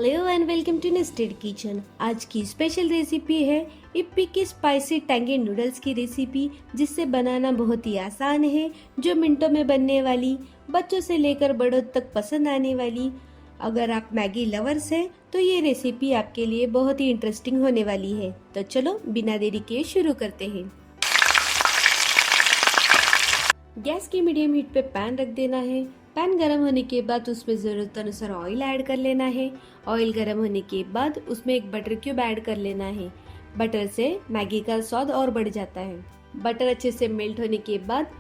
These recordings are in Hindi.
Hello and welcome to Nested Kitchen. आज की स्पेशल रेसिपी है इप्पी की स्पाइसी टैंगी नूडल्स की रेसिपी, जिससे बनाना बहुत ही आसान है, जो मिनटों में बनने वाली, बच्चों से लेकर बड़ों तक पसंद आने वाली। अगर आप मैगी लवर्स हैं तो ये रेसिपी आपके लिए बहुत ही इंटरेस्टिंग होने वाली है। तो चलो बिना देरी के शुरू करते हैं। गैस की मीडियम हीट पे पैन रख देना है। पैन गरम होने के बाद उसमें ज़रूरत अनुसार ऑयल ऐड कर लेना है। ऑयल गरम होने के बाद उसमें एक बटर क्यूब ऐड कर लेना है। बटर से मैगी का स्वाद और बढ़ जाता है। बटर अच्छे से मेल्ट होने के बाद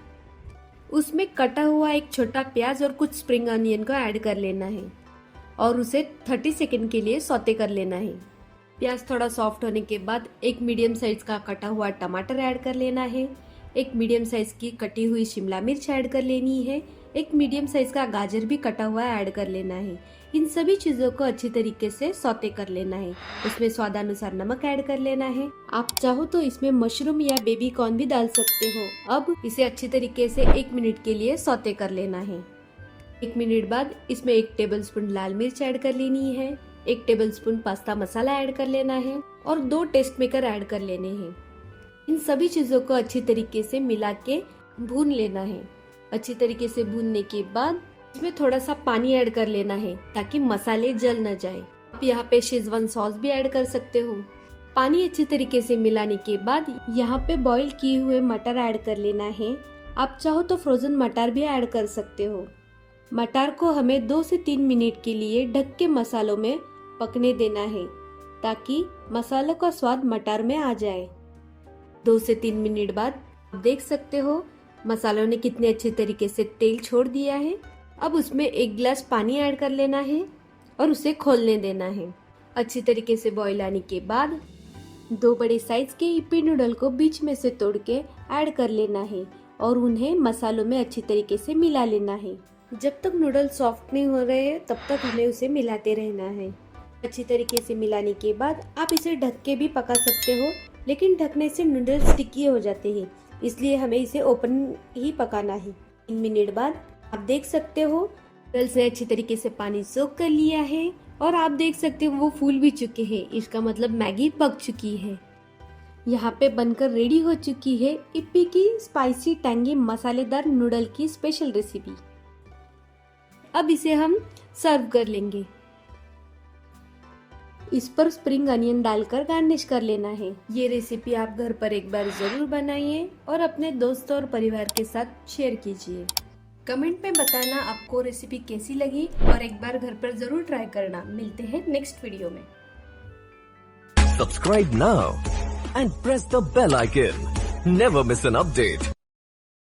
उसमें कटा हुआ एक छोटा प्याज और कुछ स्प्रिंग अनियन को ऐड कर लेना है और उसे 30 सेकंड के लिए सौते कर लेना है। प्याज थोड़ा सॉफ्ट होने के बाद एक मीडियम साइज का कटा हुआ टमाटर ऐड कर लेना है। एक मीडियम साइज की कटी हुई शिमला मिर्च ऐड कर लेनी है। एक मीडियम साइज का गाजर भी कटा हुआ ऐड कर लेना है। इन सभी चीजों को अच्छी तरीके से सौते कर लेना है। उसमें स्वादानुसार नमक ऐड कर लेना है। आप चाहो तो इसमें मशरूम या बेबी कॉर्न भी डाल सकते हो। अब इसे अच्छी तरीके से 1 मिनट के लिए सौते कर लेना है। 1 मिनट बाद इसमें 1 टेबलस्पून लाल मिर्च ऐड कर लेनी है। 1 टेबलस्पून पास्ता मसाला ऐड कर लेना है और 2 टेस्ट मेकर ऐड कर लेने हैं। इन सभी चीजों को अच्छी तरीके से मिला के भून लेना है। अच्छी तरीके से भूनने के बाद इसमें थोड़ा सा पानी ऐड कर लेना है ताकि मसाले जल न जाए। आप यहाँ पे शेजवान सॉस भी ऐड कर सकते हो। पानी अच्छी तरीके से मिलाने के बाद यहाँ पे बॉईल किए हुए मटर ऐड कर लेना है। आप चाहो तो फ्रोजन मटर भी ऐड कर सकते हो। मटर को हमें 2 से 3 मिनट के लिए ढक के मसालों में पकने देना है ताकि मसालों का स्वाद मटर में आ जाए। 2 से 3 मिनट बाद आप देख सकते हो मसालों ने कितने अच्छे तरीके से तेल छोड़ दिया है। अब उसमें 1 गिलास पानी ऐड कर लेना है और उसे खोलने देना है। अच्छी तरीके से बॉईल आने के बाद 2 बड़े साइज के इप्पी नूडल को बीच में से तोड़ के ऐड कर लेना है और उन्हें मसालों में अच्छी तरीके से मिला लेना है। जब तक नूडल सॉफ्ट नहीं हो रहे तब तक हमें उसे मिलाते रहना है। अच्छी तरीके से मिलाने के बाद आप इसे ढक के भी पका सकते हो, लेकिन ढकने से नूडल्स स्टिकी हो जाते हैं, इसलिए हमें इसे ओपन ही पकाना है। 3 मिनट बाद आप देख सकते हो नूडल्स ने अच्छी तरीके से पानी सोख कर लिया है और आप देख सकते हो वो फूल भी चुके हैं। इसका मतलब मैगी पक चुकी है। यहाँ पे बनकर रेडी हो चुकी है इप्पी की स्पाइसी टैंगी मसालेदार नूडल की स्पेशल रेसिपी। अब इसे हम सर्व कर लेंगे। इस पर स्प्रिंग अनियन डालकर गार्निश कर लेना है। ये रेसिपी आप घर पर एक बार जरूर बनाइए और अपने दोस्तों और परिवार के साथ शेयर कीजिए। कमेंट में बताना आपको रेसिपी कैसी लगी और एक बार घर पर जरूर ट्राई करना। मिलते हैं नेक्स्ट वीडियो में। Subscribe now and press the bell icon. Never miss an update.